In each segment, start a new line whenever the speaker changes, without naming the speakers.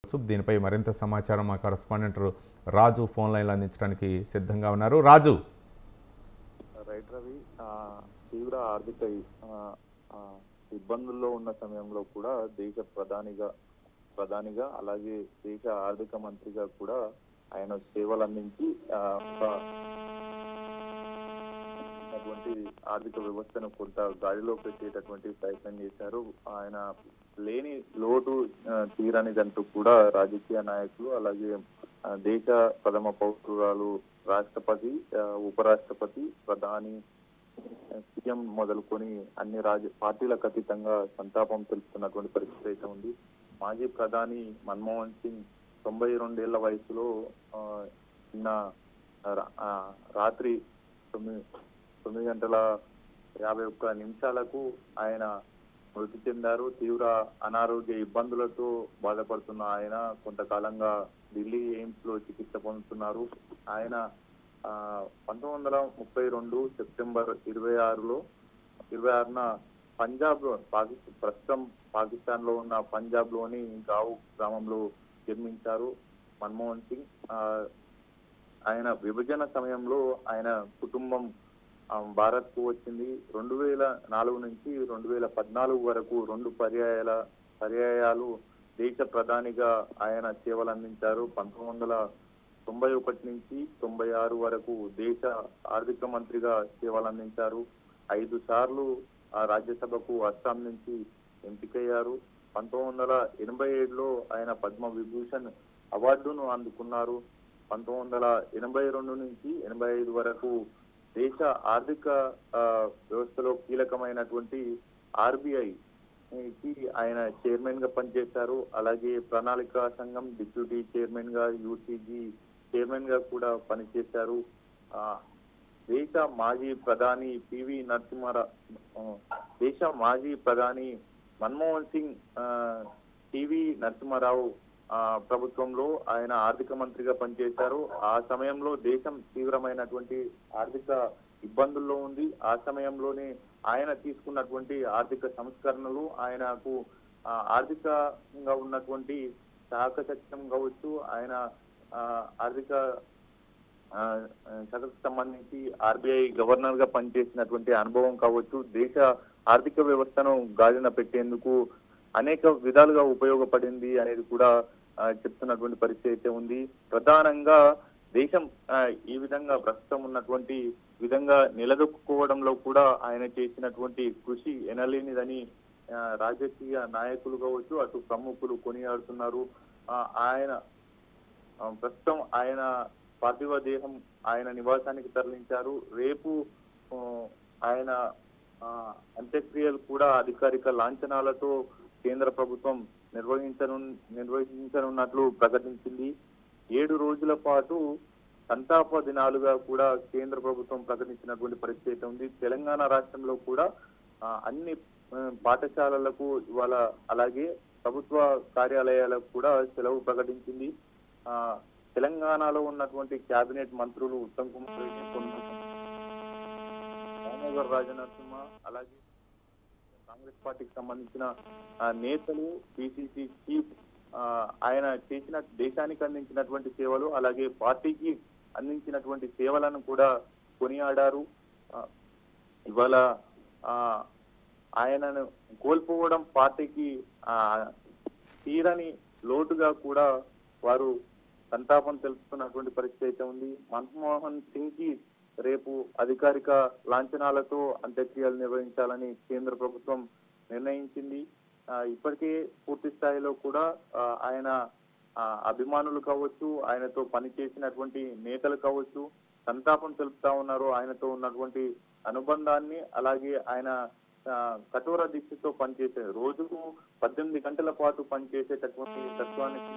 దీనిపై మరింత సమాచారం మా కరెస్పాండెంట్ రాజు ఫోన్ లైన్లో అందించడానికి సిద్ధంగా ఉన్నారు. రాజు.
రైట్ రవి, తీవ్ర ఆర్థిక ఇబ్బందుల్లో ఉన్న సమయంలో కూడా దేశ ప్రధానిగా అలాగే దేశ ఆర్థిక మంత్రిగా కూడా ఆయన సేవలు అందించి అటువంటి ఆర్థిక వ్యవస్థను కొంత గాడిలో పెట్టేటటువంటి ప్రయత్నం చేశారు. ఆయన లేని లోటు తీరనిదంటూ కూడా రాజకీయ నాయకులు అలాగే దేశ ప్రథమ పౌరురాలు, రాష్ట్రపతి, ఉపరాష్ట్రపతి, ప్రధాని, సీఎం మొదలుకొని అన్ని పార్టీలకు అతీతంగా సంతాపం తెలుపుతున్నటువంటి పరిస్థితి అయితే ఉంది. మాజీ ప్రధాని మన్మోహన్ సింగ్ 92 ఏళ్ల వయసులో నిన్న రాత్రి 9:51 ఆయన మృతి చెందారు. తీవ్ర అనారోగ్య ఇబ్బందులతో బాధపడుతున్న ఆయన కొంతకాలంగా ఢిల్లీ ఎయిమ్స్ లో చికిత్స పొందుతున్నారు. ఆయన 1932 సెప్టెంబర్ 26న పంజాబ్ ప్రస్తుతం పాకిస్తాన్ లో ఉన్న పంజాబ్ లోని గావ్ గ్రామంలో జన్మించారు మన్మోహన్ సింగ్. ఆయన విభజన సమయంలో ఆయన కుటుంబం భారత్ కు వచ్చింది. 2004 నుంచి 2014 వరకు 2 పర్యాయాలు దేశ ప్రధానిగా ఆయన సేవలు అందించారు. 1991 నుంచి 96 వరకు దేశ ఆర్థిక మంత్రిగా సేవలు అందించారు. 5 సార్లు రాజ్యసభకు అస్సాం నుంచి ఎంపికయ్యారు. 1987లో ఆయన పద్మ విభూషణ్ అవార్డును అందుకున్నారు. 1982 నుంచి 85 వరకు దేశ ఆర్థిక వ్యవస్థలో కీలకమైనటువంటి ఆర్బిఐ కి ఆయన చైర్మన్ గా పనిచేశారు. అలాగే ప్రణాళికా సంఘం డిప్యూటీ చైర్మన్ గా, యూసీజీ చైర్మన్ గా కూడా పనిచేశారు. దేశ మాజీ ప్రధాని మన్మోహన్ సింగ్ పివి నరసింహారావు ప్రభుత్వంలో ఆయన ఆర్థిక మంత్రిగా పనిచేశారు. ఆ సమయంలో దేశం తీవ్రమైనటువంటి ఆర్థిక ఇబ్బందుల్లో ఉంది. ఆ సమయంలోనే ఆయన తీసుకున్నటువంటి ఆర్థిక సంస్కరణలు, ఆయనకు ఆర్థికంగా ఉన్నటువంటి చాకచక్యం కావచ్చు, ఆయన ఆర్థిక శాఖకు సంబంధించి ఆర్బీఐ గవర్నర్ గా పనిచేసినటువంటి అనుభవం కావచ్చు, దేశ ఆర్థిక వ్యవస్థను గాలిన పెట్టేందుకు అనేక విధాలుగా ఉపయోగపడింది అనేది కూడా చెప్తున్నటువంటి పరిస్థితి అయితే ఉంది. ప్రధానంగా దేశం ఈ విధంగా ప్రస్తుతం ఉన్నటువంటి విధంగా నిలదొక్కుకోవడంలో కూడా ఆయన చేసినటువంటి కృషి ఎనలేనిదని రాజకీయ నాయకులు కావచ్చు, అటు ప్రముఖులు కొనియాడుతున్నారు. ఆయన ప్రస్తుతం ఆయన పార్థివ దేహం ఆయన నివాసానికి తరలించారు. రేపు ఆయన అంత్యక్రియలు కూడా అధికారిక లాంఛనాలతో కేంద్ర ప్రభుత్వం నిర్వహించనున్నట్లు ప్రకటించింది. 7 రోజుల పాటు సంతాప దినాలుగా కూడా కేంద్ర ప్రభుత్వం ప్రకటించినటువంటి పరిస్థితి ఉంది. తెలంగాణ రాష్ట్రంలో కూడా అన్ని పాఠశాలలకు ఇవాళ అలాగే ప్రభుత్వ కార్యాలయాలకు కూడా సెలవు ప్రకటించింది. తెలంగాణలో ఉన్నటువంటి కేబినెట్ మంత్రులు ఉత్తమ్ కుమార్ రెడ్డి, దామోదర్ రాజనరసింహ, అలాగే కాంగ్రెస్ పార్టీకి సంబంధించిన నేతలు, పిసిసి చీఫ్ ఆయన చేసిన దేశానికి అందించినటువంటి సేవలు అలాగే పార్టీకి అందించినటువంటి సేవలను కూడా కొనియాడారు. ఇవాళ ఆయనను కోల్పోవడం పార్టీకి తీరని లోటుగా కూడా వారు సంతాపం తెలుపుతున్నటువంటి పరిస్థితి అయితే ఉంది. మన్మోహన్ సింగ్ కి రేపు అధికారిక లాంఛనాలతో అంత్యక్రియలు నిర్వహించాలని కేంద్ర ప్రభుత్వం నిర్ణయించింది. ఇప్పటికే పూర్తి స్థాయిలో కూడా ఆయన అభిమానులు కావచ్చు, ఆయనతో పనిచేసినటువంటి నేతలు కావచ్చు సంతాపం తెలుపుతా ఉన్నారు. ఆయనతో ఉన్నటువంటి అనుబంధాన్ని, అలాగే ఆయన కఠోర దీక్షతో పనిచేసే రోజుకు 18 గంటల పాటు పనిచేసేటటువంటి తత్వానికి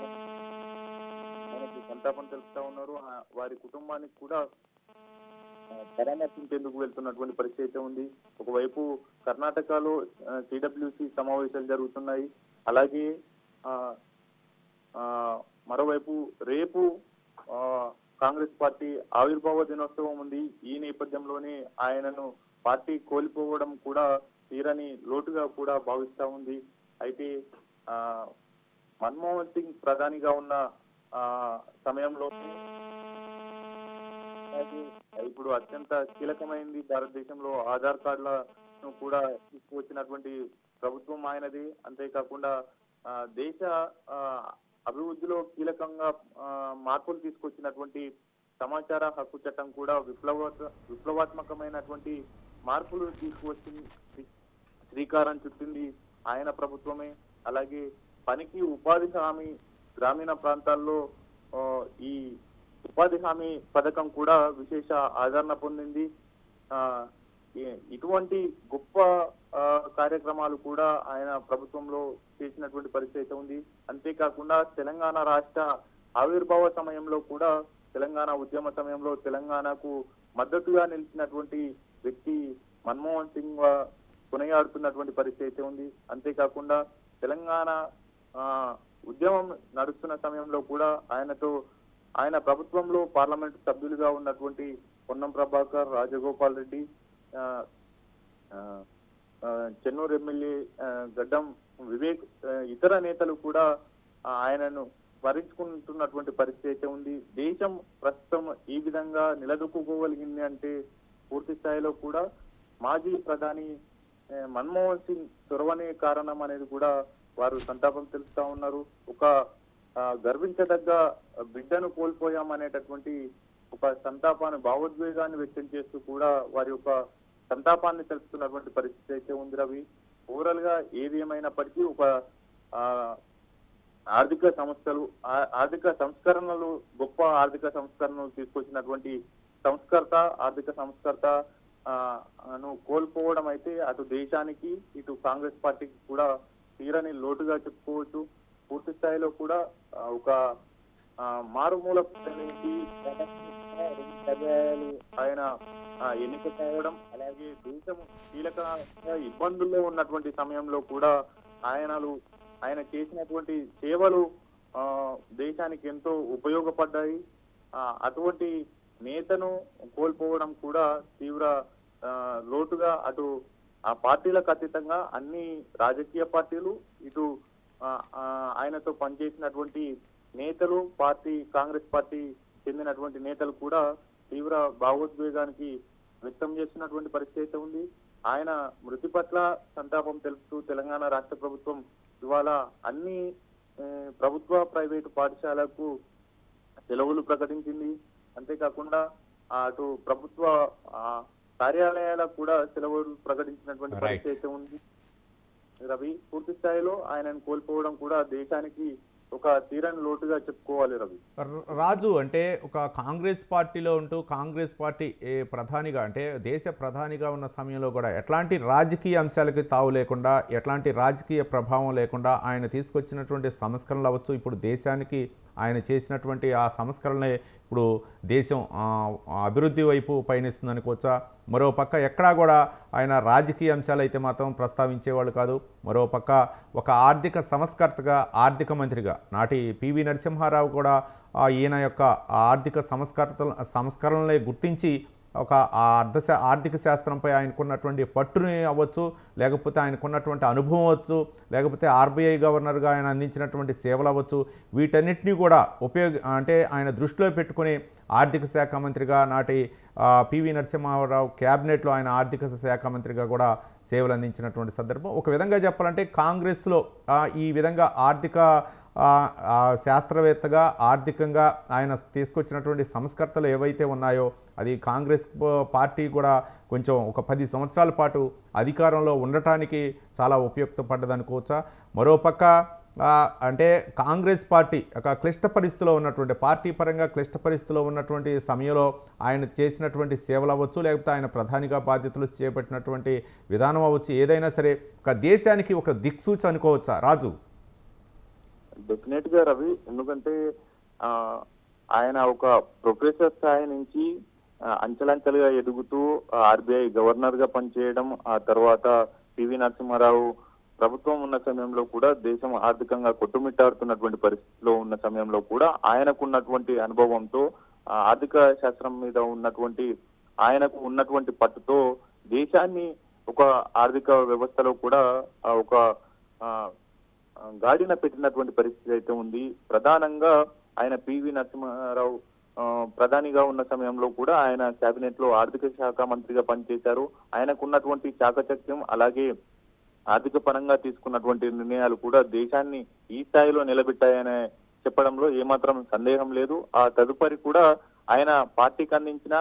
ఆయనకు సంతాపం తెలుపుతా ఉన్నారు. వారి కుటుంబానికి కూడా పరామర్శించేందుకు వెళ్తున్నటువంటి పరిస్థితి ఉంది. ఒకవైపు కర్ణాటకలో సిడబ్ల్యూసి సమావేశాలు జరుగుతున్నాయి. అలాగే మరోవైపు రేపు కాంగ్రెస్ పార్టీ ఆవిర్భావ దినోత్సవం ఉంది. ఈ నేపథ్యంలోనే ఆయనను పార్టీ కోల్పోవడం కూడా తీరని లోటుగా కూడా భావిస్తా ఉంది. అయితే మన్మోహన్ సింగ్ ప్రధానిగా ఉన్న ఆ సమయంలో ఇప్పుడు అత్యంత కీలకమైంది భారతదేశంలో ఆధార్ కార్డులను కూడా తీసుకువచ్చినటువంటి ప్రభుత్వం ఆయనది. అంతేకాకుండా దేశ ఆ, అభివృద్ధిలో కీలకంగా మార్పులు తీసుకొచ్చినటువంటి సమాచార హక్కు చట్టం కూడా విప్లవాత్మకమైనటువంటి మార్పులు తీసుకువచ్చింది, శ్రీకారం చుట్టింది ఆయన ప్రభుత్వమే. అలాగే పనికి ఉపాధి హామీ గ్రామీణ ప్రాంతాల్లో ఈ ఉపాధి హామీ పథకం కూడా విశేష ఆదరణ పొందింది. ఇటువంటి గొప్ప కార్యక్రమాలు కూడా ఆయన ప్రభుత్వంలో చేసినటువంటి పరిస్థితి ఉంది. అంతేకాకుండా తెలంగాణ రాష్ట్ర ఆవిర్భావ సమయంలో కూడా, తెలంగాణ ఉద్యమ సమయంలో తెలంగాణకు మద్దతుగా నిలిచినటువంటి వ్యక్తి మన్మోహన్ సింగ్ కొనియాడుతున్నటువంటి పరిస్థితి ఉంది. అంతేకాకుండా తెలంగాణ ఉద్యమం నడుస్తున్న సమయంలో కూడా ఆయన ప్రభుత్వంలో పార్లమెంట్ సభ్యులుగా ఉన్నటువంటి పొన్నం ప్రభాకర్, రాజగోపాల్ రెడ్డి, చెన్నూరు ఎమ్మెల్యే గడ్డం వివేక్, ఇతర నేతలు కూడా ఆయనను స్మరించుకుంటున్నటువంటి పరిస్థితి ఉంది. దేశం ప్రస్తుతం ఈ విధంగా నిలదొక్కుకోగలిగింది అంటే పూర్తి స్థాయిలో కూడా మాజీ ప్రధాని మన్మోహన్ సింగ్ చొరవనే కారణం అనేది కూడా వారు సంతాపం తెలుపుతా ఉన్నారు. ఒక గర్వించదగ్గ బిడ్డను కోల్పోయామనేటటువంటి ఒక సంతాపాన్ని, భావోద్వేగాన్ని వ్యక్తం చేస్తూ కూడా వారి యొక్క సంతాపాన్ని తెలుపుతున్నటువంటి పరిస్థితి అయితే ఉంది రవి. ఓవరాల్ గా ఏది ఏమైనప్పటికీ ఒక ఆర్థిక సంస్కరణలు, గొప్ప ఆర్థిక సంస్కరణలు తీసుకొచ్చినటువంటి ఆర్థిక సంస్కర్త కోల్పోవడం అయితే అటు దేశానికి, ఇటు కాంగ్రెస్ పార్టీకి కూడా తీరని లోటుగా చెప్పుకోవచ్చు. పూర్తి స్థాయిలో కూడా ఒక మారుమూల నుంచి ఆయన ఎన్నిక కావడం, అలాగే దేశం కీలక ఇబ్బందుల్లో ఉన్నటువంటి సమయంలో కూడా ఆయన చేసినటువంటి సేవలు దేశానికి ఎంతో ఉపయోగపడ్డాయి. అటువంటి నేతను కోల్పోవడం కూడా తీవ్ర లోటుగా అటు ఆ పార్టీలకు అతీతంగా అన్ని రాజకీయ పార్టీలు, ఇటు ఆయనతో పనిచేసినటువంటి నేతలు, కాంగ్రెస్ పార్టీ చెందినటువంటి నేతలు కూడా తీవ్ర భావోద్వేగానికి వ్యక్తం చేస్తున్నటువంటి పరిస్థితి ఉంది. ఆయన మృతి పట్ల సంతాపం తెలుపుతూ తెలంగాణ రాష్ట్ర ప్రభుత్వం ఇవాళ అన్ని ప్రభుత్వ, ప్రైవేటు పాఠశాలకు సెలవులు ప్రకటించింది. అంతేకాకుండా అటు ప్రభుత్వ కార్యాలయాలకు కూడా సెలవులు ప్రకటించినటువంటి పరిస్థితి ఉంది రవి. పూర్తి స్థాయిలో ఆయనను కోల్పోవడం కూడా దేశానికి ఒక తీరని లోటుగా చెప్పుకోవాలి రవి.
రాజు, అంటే ఒక కాంగ్రెస్ పార్టీలో ఉంటూ కాంగ్రెస్ పార్టీ ప్రధానిగా, అంటే దేశ ప్రధానిగా ఉన్న సమయంలో కూడా ఎట్లాంటి రాజకీయ అంశాలకి తావు లేకుండా, ఎట్లాంటి రాజకీయ ప్రభావం లేకుండా ఆయన తీసుకొచ్చినటువంటి సంస్కరణలు అవ్వచ్చు, ఇప్పుడు దేశానికి ఆయన చేసినటువంటి ఆ సంస్కరణలే ఇప్పుడు దేశం అభివృద్ధి వైపు పయనిస్తుందనుకోవచ్చా? మరోపక్క ఎక్కడా కూడా ఆయన రాజకీయ అంశాలు అయితే మాత్రం ప్రస్తావించేవాళ్ళు కాదు. మరోపక్క ఒక ఆర్థిక సంస్కర్తగా, ఆర్థిక మంత్రిగా నాటి పివి నరసింహారావు కూడా ఈయన యొక్క ఆర్థిక సంస్కరణలే గుర్తించి ఒక ఆర్థిక శాస్త్రంపై ఆయనకున్నటువంటి పట్టుని అవ్వచ్చు, లేకపోతే ఆయనకున్నటువంటి అనుభవం అవ్వచ్చు, లేకపోతే ఆర్బీఐ గవర్నర్గా ఆయన అందించినటువంటి సేవలు అవ్వచ్చు, వీటన్నిటినీ కూడా అంటే ఆయన దృష్టిలో పెట్టుకుని ఆర్థిక శాఖ మంత్రిగా నాటి పివి నరసింహారావు క్యాబినెట్లో ఆయన ఆర్థిక శాఖ మంత్రిగా కూడా సేవలు అందించినటువంటి సందర్భం. ఒక విధంగా చెప్పాలంటే కాంగ్రెస్లో ఈ విధంగా ఆర్థిక శాస్త్రవేత్తగా, ఆర్థికంగా ఆయన తీసుకొచ్చినటువంటి సంస్కర్తలు ఏవైతే ఉన్నాయో అది కాంగ్రెస్ పార్టీ కూడా కొంచెం ఒక 10 సంవత్సరాల పాటు అధికారంలో ఉండటానికి చాలా ఉపయుక్తపడ్డదనుకోవచ్చా? మరోపక్క అంటే కాంగ్రెస్ పార్టీ ఒక క్లిష్ట పరిస్థితిలో ఉన్నటువంటి, పార్టీ పరంగా క్లిష్ట పరిస్థితిలో ఉన్నటువంటి సమయంలో ఆయన చేసినటువంటి సేవలు అవ్వచ్చు, లేకపోతే ఆయన ప్రధానిగా బాధ్యతలు చేపట్టినటువంటి విధానం అవ్వచ్చు, ఏదైనా సరే ఒక దేశానికి ఒక దిక్సూచి అనుకోవచ్చా రాజు?
డెఫినెట్ గా రవి, ఎందుకంటే ఆయన ఒక ప్రొఫెసర్ స్థాయి నుంచి అంచెలంచెలుగా ఎదుగుతూ ఆర్బీఐ గవర్నర్ గా పనిచేయడం, ఆ తర్వాత పివి నరసింహారావు ప్రభుత్వం ఉన్న సమయంలో కూడా దేశం ఆర్థికంగా కొట్టుమిట్టాడుతున్నటువంటి పరిస్థితిలో ఉన్న సమయంలో కూడా ఆయనకున్నటువంటి అనుభవంతో, ఆర్థిక శాస్త్రం మీద ఆయనకు ఉన్నటువంటి పట్టుతో దేశాన్ని ఒక ఆర్థిక వ్యవస్థలో కూడా ఒక గాడిన పెట్టినటువంటి పరిస్థితి అయితే ఉంది. ప్రధానంగా ఆయన పివి నరసింహారావు ప్రధానిగా ఉన్న సమయంలో కూడా ఆయన కేబినెట్ లో ఆర్థిక శాఖ మంత్రిగా పనిచేశారు. ఆయనకున్నటువంటి చాకచక్యం అలాగే ఆర్థిక పరంగా తీసుకున్నటువంటి నిర్ణయాలు కూడా దేశాన్ని ఈ స్థాయిలో నిలబెట్టాయనే చెప్పడంలో ఏమాత్రం సందేహం లేదు. ఆ తదుపరి కూడా ఆయన పార్టీకి అందించిన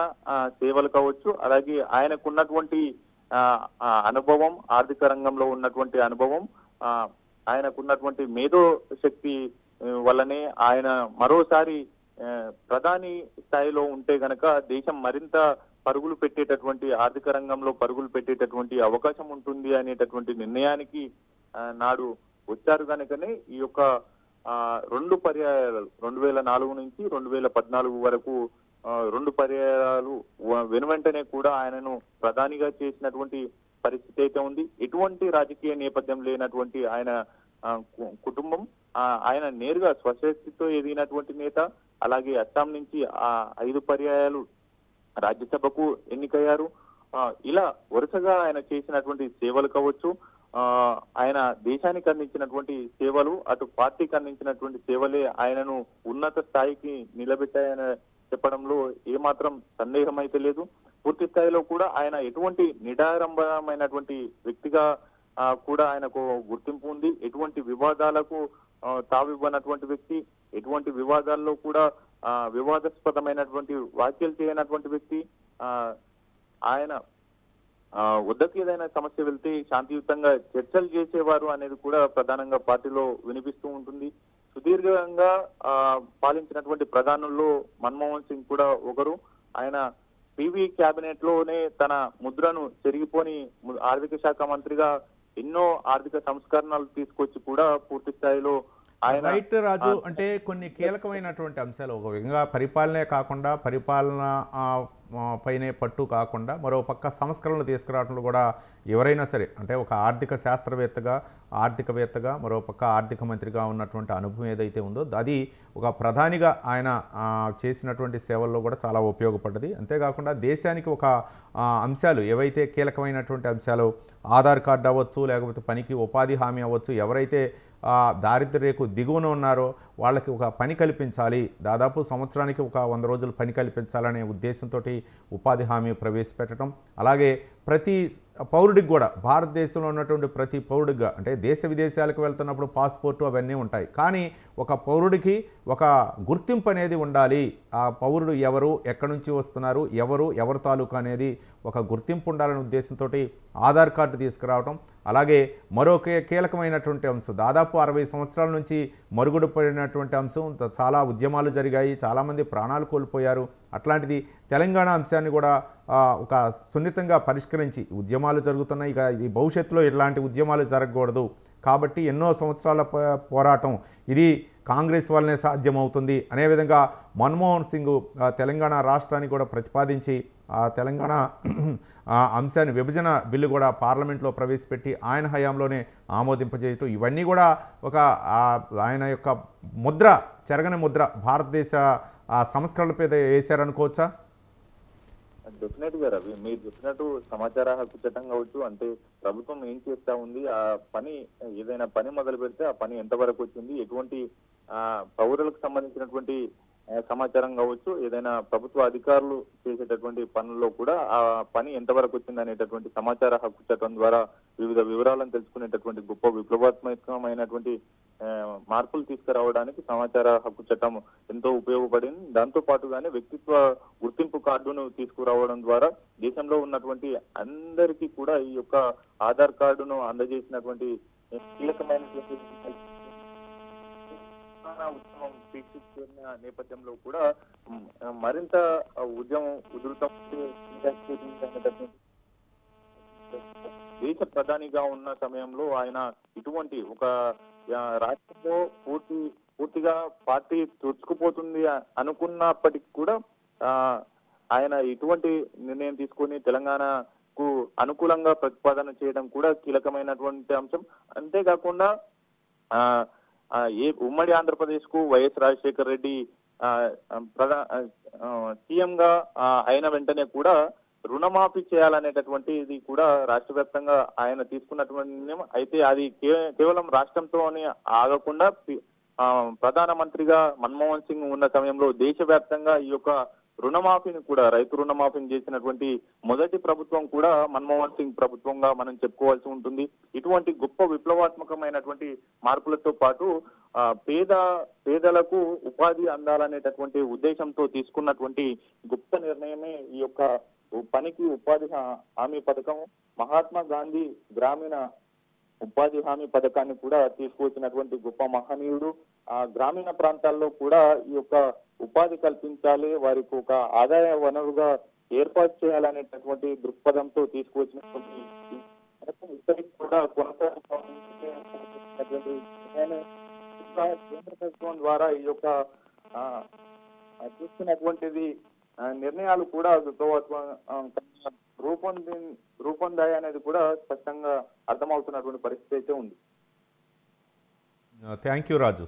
సేవలు కావచ్చు, అలాగే ఆయనకున్నటువంటి అనుభవం, ఆర్థిక రంగంలో ఉన్నటువంటి అనుభవం, ఆయనకున్నటువంటి మేధో శక్తి వల్లనే ఆయన మరోసారి ప్రధాని స్థాయిలో ఉంటే గనక దేశం మరింత పరుగులు పెట్టేటటువంటి, ఆర్థిక రంగంలో పరుగులు పెట్టేటటువంటి అవకాశం ఉంటుంది అనేటటువంటి నిర్ణయానికి నాడు వచ్చారు కనుకనే ఈ యొక్క 2 పర్యాయాలు 2004 నుంచి 2014 వరకు 2 పర్యాయాలు వెనువెంటనే కూడా ఆయనను ప్రధానిగా చేసినటువంటి పరిస్థితి అయితే ఉంది. ఎటువంటి రాజకీయ నేపథ్యం లేనటువంటి ఆయన కుటుంబం, ఆయన నేరుగా స్వశక్తితో ఎదిగినటువంటి నేత. అలాగే అస్సాం నుంచి 5 పర్యాయాలు రాజ్యసభకు ఎన్నికయ్యారు. ఇలా వరుసగా ఆయన చేసినటువంటి సేవలు కావచ్చు, ఆయన దేశానికి అందించినటువంటి సేవలు, అటు పార్టీకి అందించినటువంటి సేవలే ఆయనను ఉన్నత స్థాయికి నిలబెట్టాయని చెప్పడంలో ఏమాత్రం సందేహం అయితే లేదు. పూర్తి స్థాయిలో కూడా ఆయన ఎటువంటి నిడారంభమైనటువంటి వ్యక్తిగా కూడా ఆయనకు గుర్తింపు ఉంది. ఎటువంటి వివాదాలకు తావివ్వనటువంటి వ్యక్తి, ఎటువంటి వివాదాల్లో కూడా వివాదాస్పదమైనటువంటి వ్యాఖ్యలు చేయనటువంటి వ్యక్తి. ఆయన వద్దకు ఏదైనా సమస్య వెళ్తే శాంతియుతంగా చర్చలు చేసేవారు అనేది కూడా ప్రధానంగా పార్టీలో వినిపిస్తూ ఉంటుంది. సుదీర్ఘంగా పాలించినటువంటి ప్రధానుల్లో మన్మోహన్ సింగ్ కూడా ఒకరు. ఆయన పివి క్యాబినెట్ లోనే తన ముద్రను చెరిగిపోని ఆర్థిక శాఖ మంత్రిగా ఎన్నో ఆర్థిక సంస్కరణలు తీసుకొచ్చి కూడా పూర్తి స్థాయిలో ఆయన
రైట్ రాజు, అంటే కొన్ని కీలకమైనటువంటి అంశాలు ఒక విధంగా పరిపాలనే కాకుండా, పరిపాలన పైనే పట్టు కాకుండా మరో పక్క సంస్కరణలు తీసుకురావడంలో కూడా ఎవరైనా సరే, అంటే ఒక ఆర్థిక శాస్త్రవేత్తగా, ఆర్థికవేత్తగా, మరో పక్క ఆర్థిక మంత్రిగా ఉన్నటువంటి అనుభవం ఏదైతే ఉందో అది ఒక ప్రధానిగా ఆయన చేసినటువంటి సేవల్లో కూడా చాలా ఉపయోగపడ్డది. అంతేకాకుండా దేశానికి ఒక అంశాలు ఏవైతే కీలకమైనటువంటి అంశాలు, ఆధార్ కార్డు అవ్వచ్చు, లేకపోతే పనికి ఉపాధి హామీ అవ్వచ్చు, ఎవరైతే దారిద్ర్య రేఖకు దిగువన ఉన్నారో వాళ్ళకి ఒక పని కల్పించాలి, దాదాపు సంవత్సరానికి ఒక 100 రోజులు పని కల్పించాలనే ఉద్దేశంతో ఉపాధి హామీ ప్రవేశపెట్టడం. అలాగే ప్రతి పౌరుడికి కూడా, భారతదేశంలో ఉన్నటువంటి ప్రతి పౌరుడిగా, అంటే దేశ విదేశాలకు వెళ్తున్నప్పుడు పాస్పోర్టు అవన్నీ ఉంటాయి, కానీ ఒక పౌరుడికి ఒక గుర్తింపు అనేది ఉండాలి. ఆ పౌరుడు ఎవరు, ఎక్కడి నుంచి వస్తున్నారు, ఎవరు తాలూకా అనేది ఒక గుర్తింపు ఉండాలనే ఉద్దేశంతో ఆధార్ కార్డు తీసుకురావడం. అలాగే మరో కీలకమైనటువంటి అంశం, దాదాపు 60 సంవత్సరాల నుంచి మరుగుడు పడినటువంటి అంశం, చాలా ఉద్యమాలు జరిగాయి, చాలామంది ప్రాణాలు కోల్పోయారు. అట్లాంటిది తెలంగాణ అంశాన్ని కూడా ఒక సున్నితంగా పరిష్కరించి, ఉద్యమాలు జరుగుతున్నాయి, ఇక ఈ భవిష్యత్తులో ఇలాంటి ఉద్యమాలు జరగకూడదు కాబట్టి ఎన్నో సంవత్సరాల పోరాటం ఇది కాంగ్రెస్ వల్లనే సాధ్యమవుతుంది అనే విధంగా మన్మోహన్ సింగ్ తెలంగాణ రాష్ట్రాన్ని కూడా ప్రతిపాదించి తెలంగాణ అంశాన్ని, విభజన బిల్లు కూడా పార్లమెంట్లో ప్రవేశపెట్టి ఆయన హయాంలోనే ఆమోదింపజేయటం, ఇవన్నీ కూడా ఒక ఆయన యొక్క ముద్ర, చెరగని ముద్ర భారతదేశ సంస్కరణలపై వేశారనుకోవచ్చా?
డెఫినెట్ గా రవి, మీరు చెప్పినట్టు సమాచార హక్కు చట్టం కావచ్చు, అంటే ప్రభుత్వం ఏం చేస్తా ఉంది, ఆ పని ఏదైనా పని మొదలు పెడితే ఆ పని ఎంతవరకు వచ్చింది, ఎటువంటి పౌరులకు సంబంధించినటువంటి సమాచారం కావచ్చు, ఏదైనా ప్రభుత్వ అధికారులు చేసేటటువంటి పనుల్లో కూడా ఆ పని ఎంతవరకు వచ్చింది అనేటటువంటి సమాచార హక్కు చట్టం ద్వారా వివిధ వివరాలను తెలుసుకునేటటువంటి గొప్ప విప్లవాత్మకమైనటువంటి మార్పులు తీసుకురావడానికి సమాచార హక్కు చట్టం ఎంతో ఉపయోగపడింది. దాంతో పాటుగానే వ్యక్తిత్వ గుర్తింపు కార్డును తీసుకురావడం ద్వారా దేశంలో ఉన్నటువంటి అందరికీ కూడా ఈ యొక్క ఆధార్ కార్డును అందజేసినటువంటి కీలకమైనటువంటి ఉద్యమం పీక్షిస్తున్న నేపథ్యంలో కూడా మరింత ఉద్యమం ఉధృతం దేశ ప్రధానిగా ఉన్న సమయంలో ఆయన ఇటువంటి ఒక రాష్ట్రంలో పూర్తిగా పార్టీ తుడుచుకుపోతుంది అనుకున్నప్పటికీ కూడా ఆయన ఇటువంటి నిర్ణయం తీసుకొని తెలంగాణకు అనుకూలంగా ప్రతిపాదన చేయడం కూడా కీలకమైనటువంటి అంశం. అంతేకాకుండా ఉమ్మడి ఆంధ్రప్రదేశ్ కు వైఎస్ రాజశేఖర్ రెడ్డి సీఎం గా అయిన వెంటనే కూడా రుణమాఫీ చేయాలనేటటువంటిది కూడా రాష్ట్ర వ్యాప్తంగా ఆయన తీసుకున్నటువంటి నిర్ణయం. అయితే అది కేవలం రాష్ట్రంతోనే ఆగకుండా ప్రధానమంత్రిగా మన్మోహన్ సింగ్ ఉన్న సమయంలో దేశవ్యాప్తంగా ఈ యొక్క రుణమాఫీని కూడా, రైతు రుణమాఫీని చేసినటువంటి మొదటి ప్రభుత్వం కూడా మన్మోహన్ సింగ్ ప్రభుత్వంగా మనం చెప్పుకోవాల్సి ఉంటుంది. ఇటువంటి గొప్ప విప్లవాత్మకమైనటువంటి మార్పులతో పాటు పేదలకు ఉపాధి అందాలనేటటువంటి ఉద్దేశంతో తీసుకున్నటువంటి గొప్ప నిర్ణయమే ఈ యొక్క పనికి ఉపాధి హామీ పథకం. మహాత్మా గాంధీ గ్రామీణ ఉపాధి హామీ పథకాన్ని కూడా తీసుకొచ్చినటువంటి గొప్ప మహనీయుడు. ఆ గ్రామీణ ప్రాంతాల్లో కూడా ఈ యొక్క ఉపాధి కల్పించాలి, వారికి ఒక ఆదాయ వనరుగా ఏర్పాటు చేయాలనేటటువంటి దృక్పథంతో తీసుకువచ్చినటువంటి ఇప్పటికి కూడా కొనసాగుతున్నటువంటి కేంద్ర ప్రభుత్వం ద్వారా ఈ యొక్క చూస్తున్నటువంటిది నిర్ణయాలు కూడా రూపొందాయి అనేది కూడా స్పష్టంగా అర్థమవుతున్నటువంటి పరిస్థితి అయితే ఉంది.
Thank you Raju.